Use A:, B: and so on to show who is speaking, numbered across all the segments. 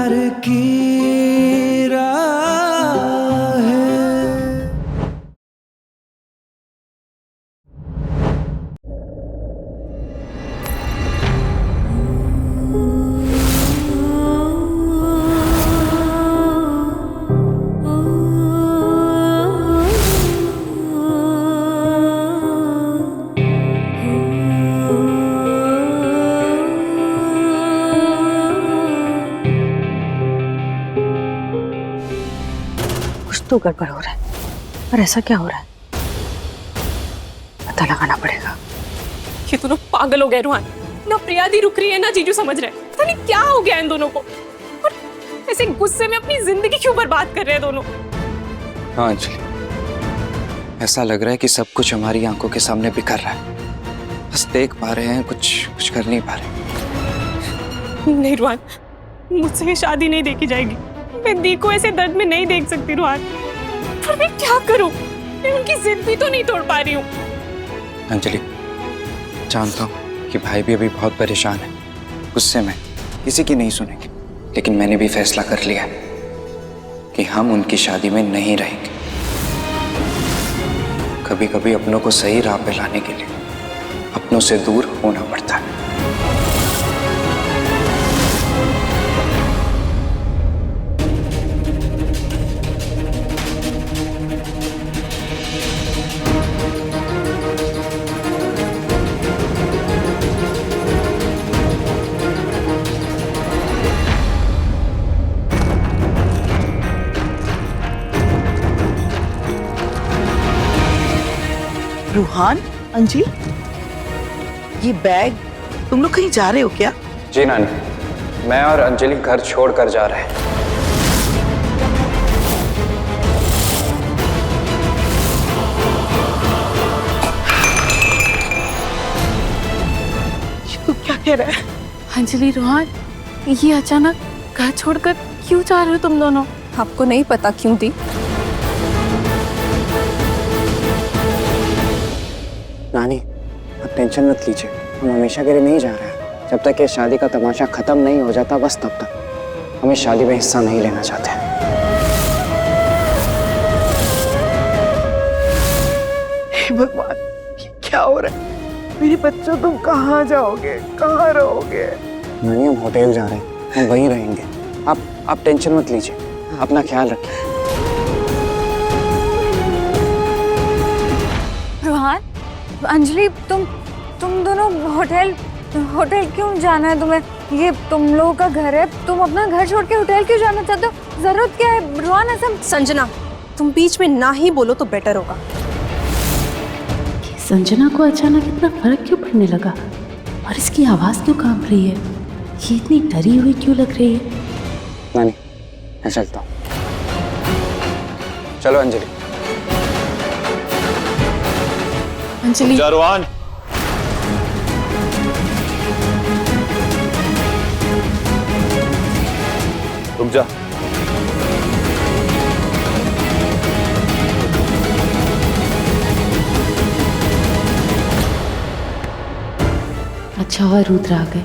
A: प्यार की राह है।
B: तो गड़बड़ हो रहा है, पर ऐसा क्या हो रहा है? पता लगाना पड़ेगा।
C: ये दोनों पागल हो गए रुहान। ना प्रियादी रुक रही है ना जीजू समझ रहे। पता नहीं क्या हो गया इन दोनों को, और ऐसे गुस्से में अपनी जिंदगी क्यों बर्बाद कर रहे हैं दोनों।
D: हाँ अंजलि, ऐसा लग रहा है कि सब कुछ हमारी आंखों के सामने बिखर रहा है। बस देख पा रहे हैं, कुछ कर नहीं पा रहे।
C: नहीं रुहान, मुझसे ये शादी नहीं देखी जाएगी। मैं दी को ऐसे दर्द में नहीं देख सकती रुहान। पर मैं क्या करूं? मैं उनकी जिद भी तो नहीं तोड़ पा रही हूँ।
D: अंजलि, जानता हूँ कि भाई भी अभी बहुत परेशान है, गुस्से में, किसी की नहीं सुनेंगे, लेकिन मैंने भी फैसला कर लिया कि हम उनकी शादी में नहीं रहेंगे। कभी कभी अपनों को सही राह पे लाने के लिए अपनों से दूर होना पड़ता है।
E: रूहान, अंजलि, ये बैग, तुम लोग कहीं जा रहे हो क्या?
D: जी नानी, मैं और अंजलि घर छोड़कर जा रहे हैं।
E: ये तू क्या कह रहा है?
C: अंजलि, रुहान, ये अचानक घर छोड़कर क्यों जा रहे हो तुम दोनों? आपको नहीं पता क्यों दी?
D: नानी, आप टेंशन मत लीजिए, हम हमेशा के लिए नहीं जा रहे हैं। जब तक ये शादी का तमाशा खत्म नहीं हो जाता, बस तब तक हम इस शादी में हिस्सा नहीं लेना चाहते।
E: हे भगवान, ये क्या हो रहा है? मेरे बच्चों, तुम कहाँ जाओगे, कहाँ रहोगे?
D: नानी, हम होटल जा रहे हैं, हम वहीं रहेंगे। आप टेंशन मत लीजिए, अपना ख्याल रखिए।
B: रोहान, अंजलि, तुम दोनों होटल क्यों जाना है तुम्हें? ये तुम लोगों का घर है, तुम अपना घर छोड़ के होटल क्यों जाना चाहते हो? जरूरत क्या है? रोहान, ऐसा
C: संजना, तुम बीच में ना ही बोलो तो बेटर होगा।
F: संजना को अचानक इतना फर्क क्यों पड़ने लगा और इसकी आवाज क्यों कांप रही है? ये इतनी डरी हुई क्यों लग रही है?
D: नानी, मैं चलता हूँ। चलो अंजलि।
C: अंजलि,
G: रोहान, रुक जा।
F: अच्छा हुआ रुद्र आ गए,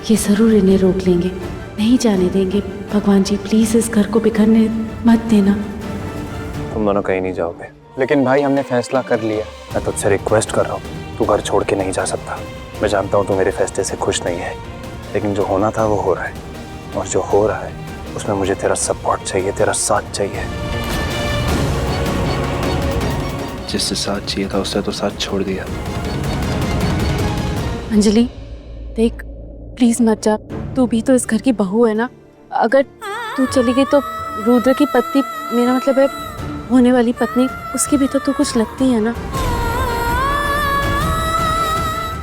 F: ये जरूर इन्हें रोक लेंगे, नहीं जाने देंगे। भगवान जी प्लीज इस घर को बिखरने मत देना।
G: तुम दोनों कहीं नहीं जाओगे।
D: लेकिन भाई, हमने फैसला कर लिया।
G: मैं तुझसे रिक्वेस्ट कर रहा हूँ, तू घर छोड़ के नहीं जा सकता। मैं जानता हूँ तू मेरे फैसले से खुश नहीं है, लेकिन जो होना था वो हो रहा है, और जो हो रहा है उसमें मुझे तेरा सपोर्ट चाहिए, तेरा साथ चाहिए।
H: जिससे साथ चाहिए था उससे तो साथ छोड़ दिया।
F: अंजलि देख, प्लीज मत जा, तू भी तो इस घर की बहू है ना। अगर तू चली गई तो रुद्र की पत्नी, मेरा मतलब है होने वाली पत्नी, उसकी भी तो तू कुछ लगती है ना।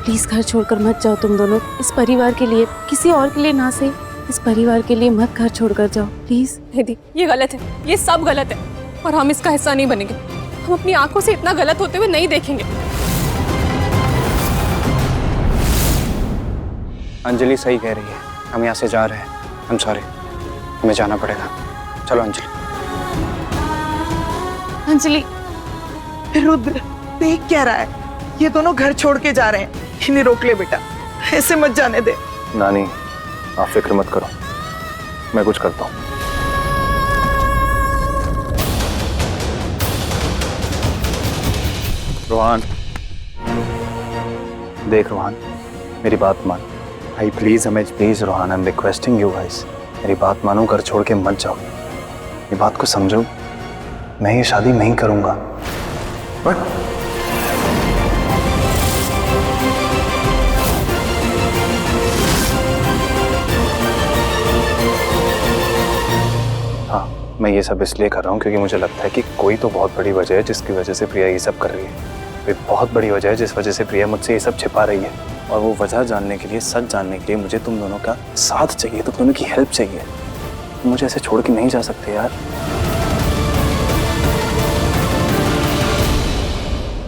F: प्लीज घर छोड़कर मत जाओ तुम दोनों, इस परिवार के लिए, किसी और के लिए ना सही, इस परिवार के लिए मत घर छोड़कर जाओ प्लीज।
C: दीदी, ये गलत है, ये सब गलत है, और हम इसका हिस्सा नहीं बनेंगे। हम अपनी आंखों से इतना गलत होते हुए नहीं देखेंगे।
D: अंजलि सही कह रही है, हम यहाँ से जा रहे हैं। I'm sorry, हमें जाना पड़ेगा। चलो अंजलि।
C: अंजलि,
E: रुद्र, देख क्या रहा है? ये दोनों घर छोड़ के जा रहे हैं, इन्हें रोक ले बेटा, ऐसे मत जाने दे।
G: नानी, आप फिक्र मत करो, मैं कुछ करता हूँ। रोहान, देख रोहान, मेरी बात मान भाई, प्लीज हमें, please Rohan, I am requesting you guys, मेरी बात मानो, घर छोड़ के मत जाओ, ये बात को समझो। मैं ये शादी नहीं करूंगा, बट हाँ, मैं ये सब इसलिए कर रहा हूँ क्योंकि मुझे लगता है कि कोई तो बहुत बड़ी वजह है जिसकी वजह से प्रिया ये सब कर रही है। कोई बहुत बड़ी वजह है जिस वजह से प्रिया मुझसे ये सब छिपा रही है, और वो वजह जानने के लिए, सच जानने के लिए मुझे तुम दोनों का साथ चाहिए, तुम दोनों की हेल्प चाहिए। मुझे ऐसे छोड़ के नहीं जा सकते यार।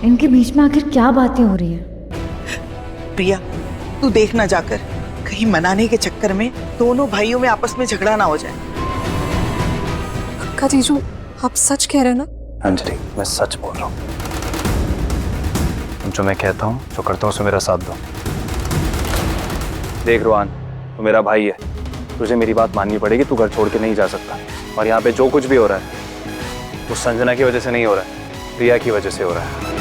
B: इनके बीच में आखिर क्या बातें हो रही हैं?
E: प्रिया, तू देख ना जाकर, कहीं मनाने के चक्कर में दोनों भाइयों में आपस में झगड़ा ना हो जाए।
C: पक्का जीजू आप सच कह रहे हैं ना?
G: अंजलि, मैं सच बोल रहा हूँ। जो मैं कहता हूँ, जो करता हूँ, उसमें मेरा साथ दो। देख रोहान, तू मेरा भाई है, तुझे मेरी बात माननी पड़ेगी। तू घर छोड़ के नहीं जा सकता, और यहाँ पे जो कुछ भी हो रहा है वो संजना की वजह से नहीं हो रहा है, प्रिया की वजह से हो रहा है।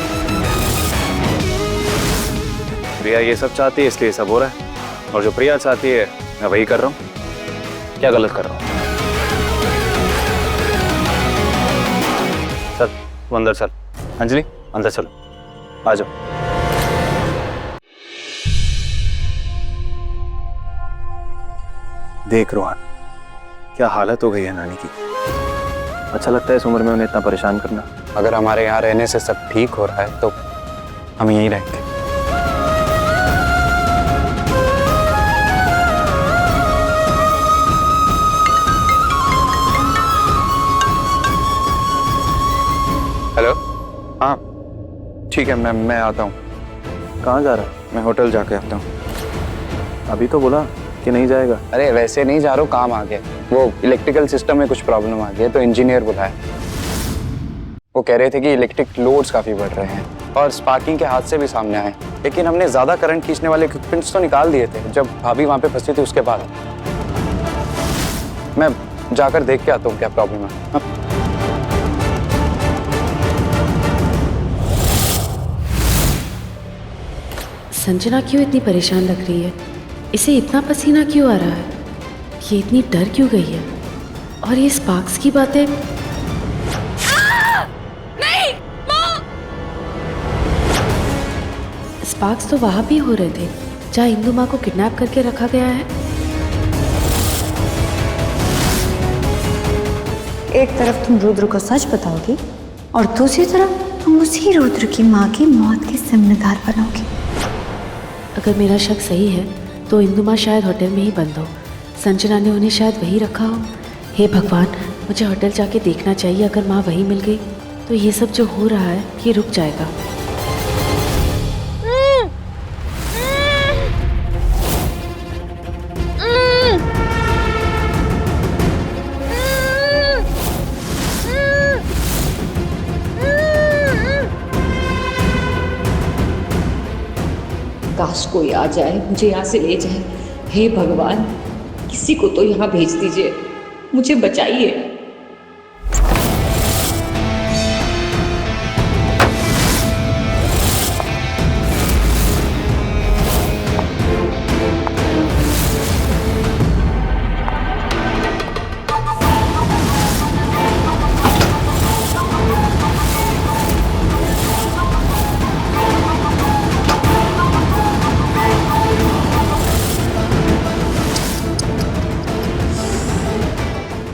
G: प्रिया ये सब चाहती है इसलिए सब हो रहा है, और जो प्रिया चाहती है मैं वही कर रहा हूँ। क्या गलत कर रहा हूँ? चल तू अंदर चल, अंजलि अंदर चल, आ जाओ। देख रोहन, क्या हालत हो गई है नानी की। अच्छा लगता है इस उम्र में उन्हें इतना परेशान करना?
D: अगर हमारे यहाँ रहने से सब ठीक हो रहा है तो हम यहीं रहेंगे। हेलो, हाँ ठीक है, मैं आता हूँ।
G: कहाँ जा रहा है?
D: मैं होटल जाके आता हूँ।
G: अभी तो बोला कि नहीं जाएगा।
D: अरे वैसे नहीं जा रहा हूँ, काम आ गया। वो इलेक्ट्रिकल सिस्टम में कुछ प्रॉब्लम आ गया तो इंजीनियर बुलाया। वो कह रहे थे कि इलेक्ट्रिक लोड्स काफ़ी बढ़ रहे हैं और स्पार्किंग के हादसे भी सामने आए, लेकिन हमने ज़्यादा करंट खींचने वाले इक्विपमेंट्स तो निकाल दिए थे जब भाभी वहाँ पे फंसी थी। उसके बाद मैं जाकर देख के आता हूँ क्या प्रॉब्लम है।
F: संजना क्यों इतनी परेशान लग रही है? इसे इतना पसीना क्यों आ रहा है? ये इतनी डर क्यों गई है? और ये स्पार्क्स की बातें।
C: नहीं
F: स्पार्क्स तो वहां भी हो रहे थे जहाँ इंदु माँ को किडनैप करके रखा गया है।
B: एक तरफ तुम रुद्र को सच बताओगी और दूसरी तरफ तुम उसी रुद्र की माँ की मौत की जिम्मेदार बनोगी।
F: अगर मेरा शक सही है तो इंदु माँ शायद होटल में ही बंद हो। संजना ने उन्हें शायद वहीं रखा हो। हे भगवान, मुझे होटल जाके देखना चाहिए। अगर माँ वहीं मिल गई तो ये सब जो हो रहा है ये रुक जाएगा।
I: काश कोई आ जाए, मुझे यहाँ से ले जाए। हे भगवान, किसी को तो यहाँ भेज दीजिए, मुझे बचाइए।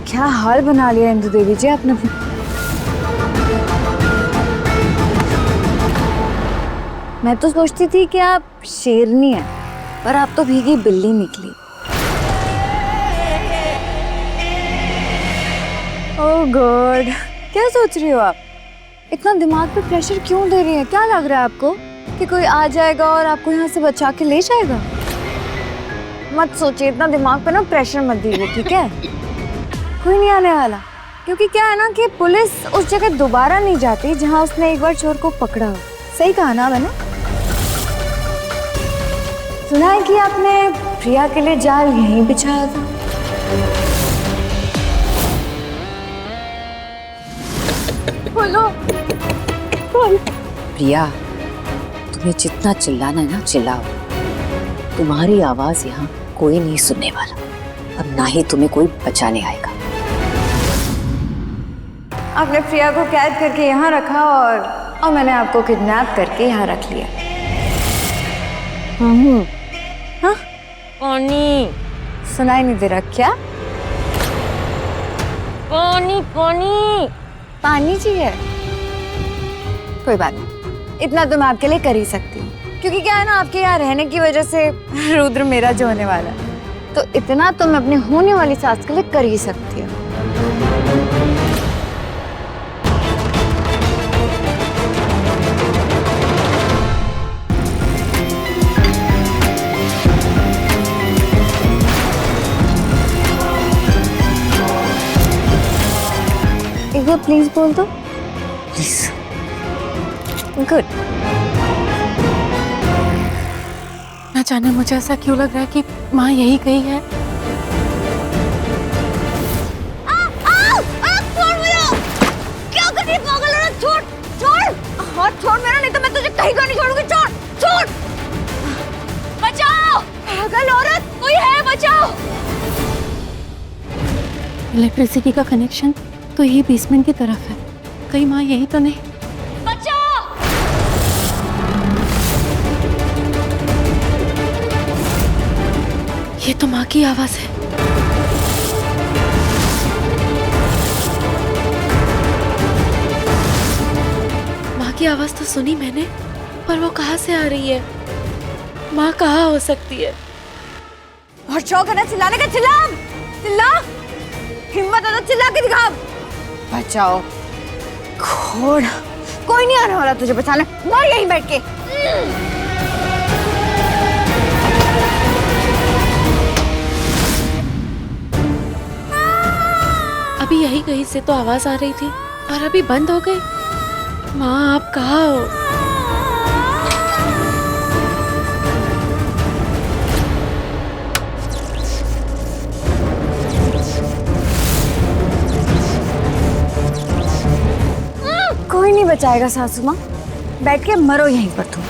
B: क्या हाल बना लिया इंदु देवी जी आपने। मैं तो सोचती थी कि आप शेरनी हैं, पर आप तो भीगी बिल्ली निकली। ओह गॉड, क्या सोच रही हो आप? इतना दिमाग पे प्रेशर क्यों दे रही है? क्या लग रहा है आपको कि कोई आ जाएगा और आपको यहाँ से बचा के ले जाएगा? मत सोचिए, इतना दिमाग पे ना प्रेशर मत दीजिए, ठीक है? कोई नहीं आने वाला, क्योंकि क्या है ना कि पुलिस उस जगह दोबारा नहीं जाती जहां उसने एक बार चोर को पकड़ा हो। सही कहा ना मैंने? सुना है कि आपने प्रिया के लिए जाल यहीं बिछाया था।
F: बोलो।
I: प्रिया, तुम्हें जितना चिल्लाना है ना चिल्लाओ। तुम्हारी आवाज यहाँ कोई नहीं सुनने वाला, अब ना ही तुम्हें कोई बचाने आएगा।
B: आपने प्रिया को कैद करके यहाँ रखा और मैंने आपको किडनैप करके यहाँ रख लिया। हाँ?
F: पानी
B: सुनाई नहीं दे रहा क्या?
F: पानी पानी
B: पानी चाहिए? कोई बात नहीं, इतना तो मैं आपके लिए कर ही सकती हूँ, क्योंकि क्या है ना, आपके यहाँ रहने की वजह से रुद्र मेरा जो होने वाला है, तो इतना तो मैं अपने होने वाली सास के लिए कर ही सकती हूँ। एक बार प्लीज बोल दो।
I: प्लीज।
B: गुड।
F: न जाने मुझे ऐसा क्यों लग रहा है कि माँ यही गई है।
B: छोड़ मेरा! क्या कर रही है पागल औरत? छोड़! छोड़! हाथ छोड़ मेरा, नहीं तो मैं तुझे कहीं का नहीं छोड़ूंगी। छोड़! छोड़! बचाओ! पागल औरत, कोई है, बचाओ!
F: इलेक्ट्रिसिटी का कनेक्शन तो यही बेसमेंट की तरफ है, कहीं माँ यही तो नहीं।
B: बचाओ!
F: ये तो माँ की आवाज है। माँ की आवाज तो सुनी मैंने, पर वो कहाँ से आ रही है? माँ कहाँ हो सकती है?
B: और शौक है ना चिल्लाने का? चिल्ला! चिल्ला! हिम्मत है तो चिल्ला के दिखा! बचाओ! खोड़! कोई नहीं आने वाला तुझे बचाने, मर यहीं बैठ के।
F: अभी यही कहीं से तो आवाज आ रही थी और अभी बंद हो गई। माँ आप कहाँ हो?
B: कोई नहीं बचाएगा सासू माँ, बैठ के मरो यहीं पर तुम।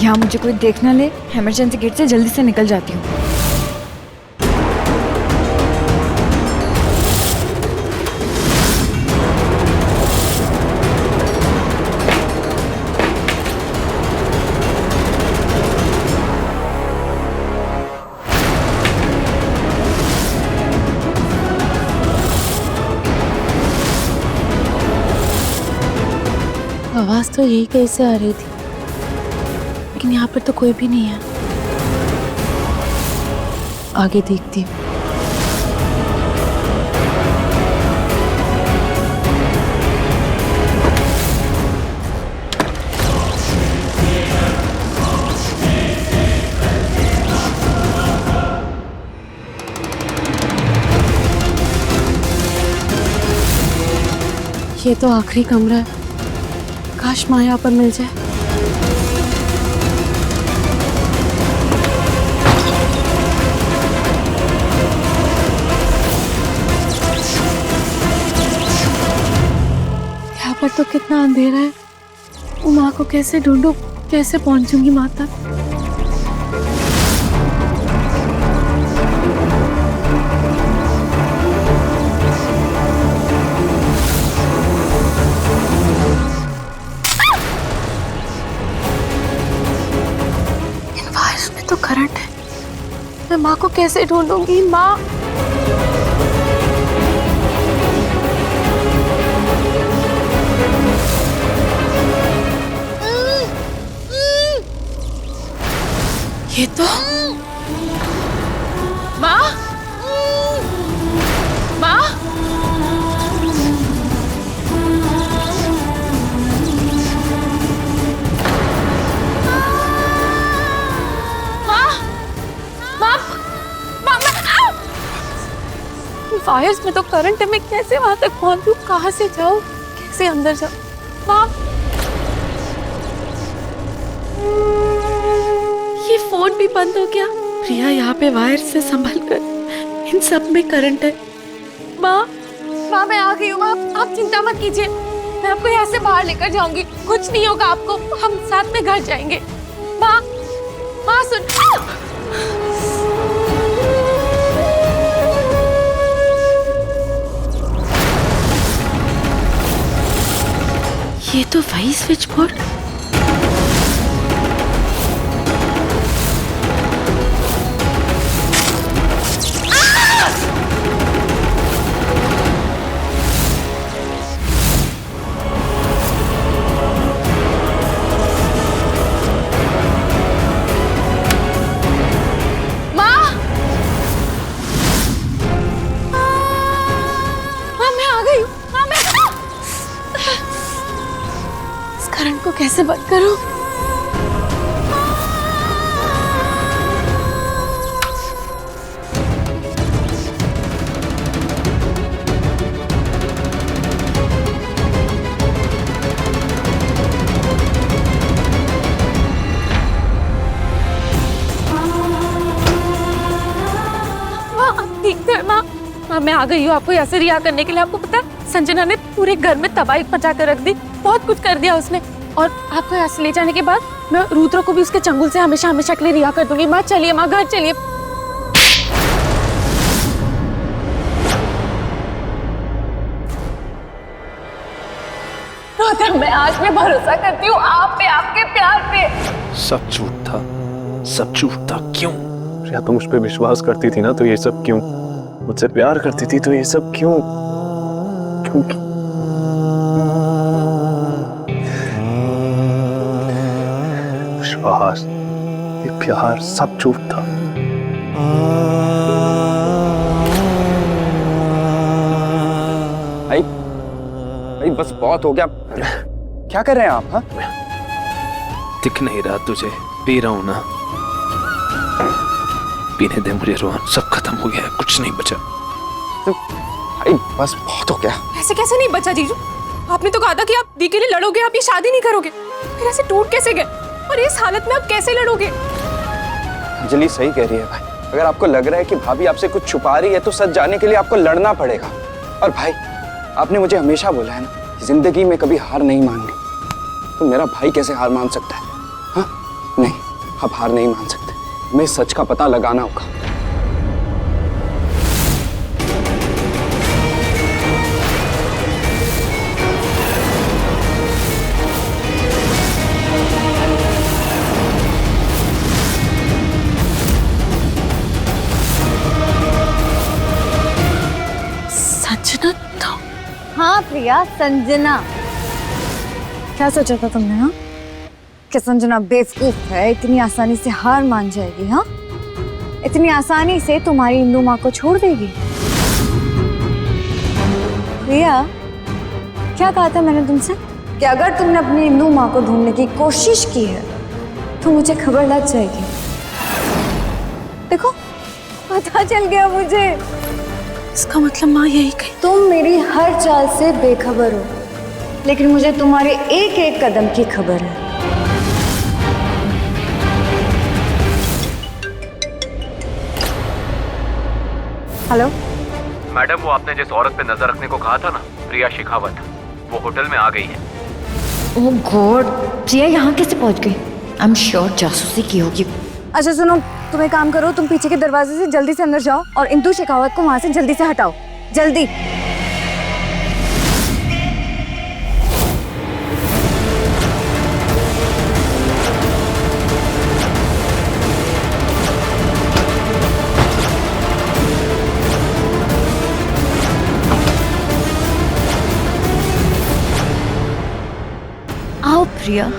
B: यहाँ मुझे कोई देख ना ले, इमरजेंसी गेट से जल्दी से निकल जाती हूँ।
F: आवाज तो यही कहीं से आ रही थी, लेकिन यहाँ पर तो कोई भी नहीं है। आगे देखती हूँ। ये तो आखिरी कमरा है, काश माँ यहाँ पर मिल जाए। यहाँ पर तो कितना अंधेरा है, माँ को कैसे ढूंढूं, कैसे पहुंचूंगी माँ तक? तो करंट है, मैं माँ को कैसे ढूंढूंगी? माँ! ये तो माँ! माँ! वायर्स में तो करंट है, मैं कैसे वहां तक पहुंचूं? कहाँ से जाऊं, कैसे अंदर जाऊं? माँ! ये फोन भी बंद हो गया। प्रिया यहाँ पे वायर से संभल कर, इन सब में करंट है, माँ माँ मैं आ गई हूँ। माँ आप चिंता मत कीजिए, मैं आपको यहाँ से बाहर लेकर जाऊंगी, कुछ नहीं होगा आपको, हम साथ में घर जाएंगे। माँ माँ सुन। ये तो वही स्विच बोर्ड। करंट को कैसे बंद करूं? माँ मैं आ गई हूँ आपको यहाँ से रिहा करने के लिए। आपको पता है संजना ने पूरे घर में तबाही मचा कर रख दी, बहुत कुछ कर दिया उसने। और आपको यहाँ से ले जाने के बाद मैं रुद्र को भी उसके चंगुल से हमेशा हमेशा के लिए रिहा कर दूंगी। माँ चलिए, माँ घर चलिए। रुद्र मैं आज भी भरोसा करती हूँ आप पे, आपके प्यार पे।
H: सब झूठ था, सब झूठ था। क्यों?
G: प्रिया तुम मुझ पे विश्वास करती थी ना, तो ये सब क्यों? मुझसे प्यार करती थी तो ये सब क्यों? क्यों? विश्वास, ये प्यार सब झूठ था।
D: भाई बस बहुत हो गया। क्या कर रहे हैं आप? हाँ
H: दिख नहीं रहा तुझे? पी रहा हूं ना। पीने दे मुझे रोहन, सब खत्म हो गया है, कुछ नहीं बचा।
D: तो भाई बस बहुत हो गया।
C: ऐसे कैसे नहीं बचा जीजू? आपने तो कहा था कि आप दी के लिए लड़ोगे, आप ये शादी नहीं करोगे। फिर ऐसे टूट कैसे गए? और इस हालत में आप कैसे लड़ोगे?
D: अंजलि सही कह रही है भाई। अगर आपको लग रहा है कि भाभी आपसे कुछ छुपा रही है तो सच जानने के लिए आपको लड़ना पड़ेगा। और भाई आपने मुझे हमेशा बोला है ना, जिंदगी में कभी हार नहीं माननी। तो मेरा भाई कैसे हार मान सकता है? हाँ नहीं, आप हार नहीं मान सकते। हमें सच का पता लगाना होगा।
F: संजना तो?
B: हाँ प्रिया, संजना। क्या सोचा था तुमने? हाँ कि संजना बेवकूफ है, इतनी आसानी से हार मान जाएगी? हाँ इतनी आसानी से तुम्हारी इंदु माँ को छोड़ देगी? प्रिया क्या कहा था मैंने तुमसे कि अगर तुमने अपनी इंदु माँ को ढूंढने की कोशिश की है तो मुझे खबर लग जाएगी। देखो पता चल गया मुझे।
F: इसका मतलब माँ यही कही?
B: तुम मेरी हर चाल से बेखबर हो, लेकिन मुझे तुम्हारे एक एक कदम की खबर है। हेलो
H: मैडम, वो आपने जिस औरत पे नजर रखने को कहा था ना, प्रिया शेखावत, वो होटल में आ गई है।
I: ओह गॉड, प्रिया यहाँ कैसे पहुँच गई? आई एम श्योर जासूसी की होगी।
B: अच्छा सुनो, तुम एक काम करो, तुम पीछे के दरवाजे से जल्दी से अंदर जाओ और इंदु शेखावत को वहां से जल्दी से हटाओ, जल्दी।
I: आओ प्रिया,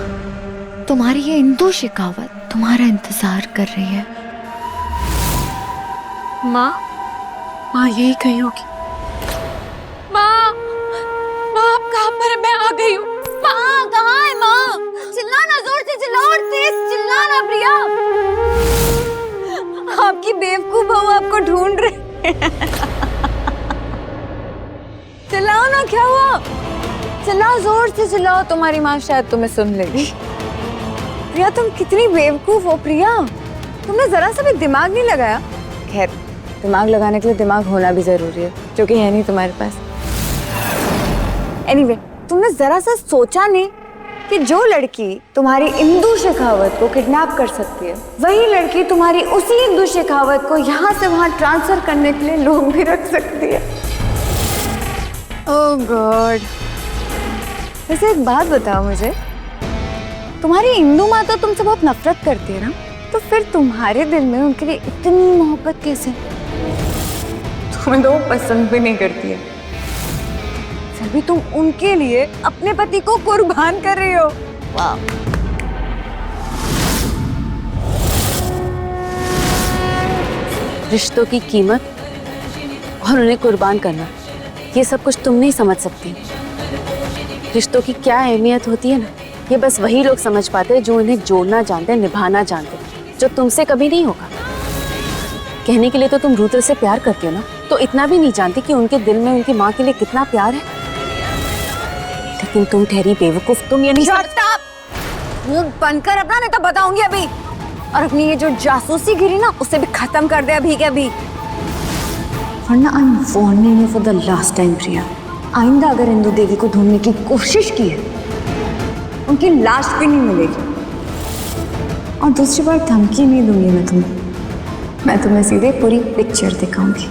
I: तुम्हारी ये इंदु शेखावत तुम्हारा इंतजार कर रही है।
F: माँ यही कही होगी। माँ आप कहाँ पर है? मैं आ गई हूँ।
B: माँ कहाँ है? माँ चिल्लाना, जोर से चिल्लाओ और तेज चिल्लाना। प्रिया आपकी बेवकूफ बहू आपको ढूंढ रही है। चिल्लाओ ना, क्या हुआ? चिल्लाओ, जोर से चिल्लाओ, तुम्हारी माँ शायद तुम्हें सुन लेगी। प्रिया तुम कितनी बेवकूफ हो प्रिया, तुमने जरा सा भी दिमाग नहीं लगाया। खैर दिमाग लगाने के लिए दिमाग होना भी जरूरी है, जो कि है नहीं तुम्हारे पास। एनीवे, तुमने जरा सा सोचा नहीं कि जो लड़की तुम्हारी इंदु शेखावत को किडनैप कर सकती है, वही लड़की तुम्हारी उसी इंदु शेखावत को यहाँ से वहाँ ट्रांसफर करने के लिए लोग भी रख सकती है। ओह गॉड। वैसे एक बात बताओ मुझे, तुम्हारी इंदु माँ तो तुमसे बहुत नफरत करती है ना, तो फिर तुम्हारे दिल में उनके लिए इतनी मोहब्बत कैसे? तुम्हें तो वो पसंद भी नहीं करती है, फिर भी तुम उनके लिए अपने पति को कुर्बान कर रही हो। वाह।
F: रिश्तों की कीमत और उन्हें कुर्बान करना, ये सब कुछ तुम नहीं समझ सकती। रिश्तों की क्या अहमियत होती है ना, ये बस वही लोग समझ पाते हैं जो इन्हें जोड़ना जानते हैं, निभाना जानते हैं, जो तुमसे कभी नहीं होगा। कहने के लिए तो तुम रुद्र से प्यार करती हो ना, तो इतना भी नहीं जानती कि उनके दिल में उनकी माँ के लिए कितना प्यार है। लेकिन तुम ठहरी बेवकूफ, तुम ये नहीं
B: मुंह बंद कर अपना, नहीं तो बताऊंगी अभी। और अपनी ये जो जासूसी गिरी ना, उसे भी खत्म कर दे अभी के अभी, वरना I am warning you for the last time Priya. आइंदा अगर इंदु देवी को ढूंढने की कोशिश की है, उनकी लाश भी नहीं मिलेगी। और दूसरी बार धमकी नहीं दूंगी मैं तुम्हें सीधे पूरी पिक्चर दिखाऊंगी,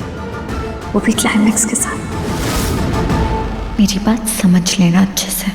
B: वो भी क्लाइमैक्स के साथ।
J: मेरी बात समझ लेना अच्छे से।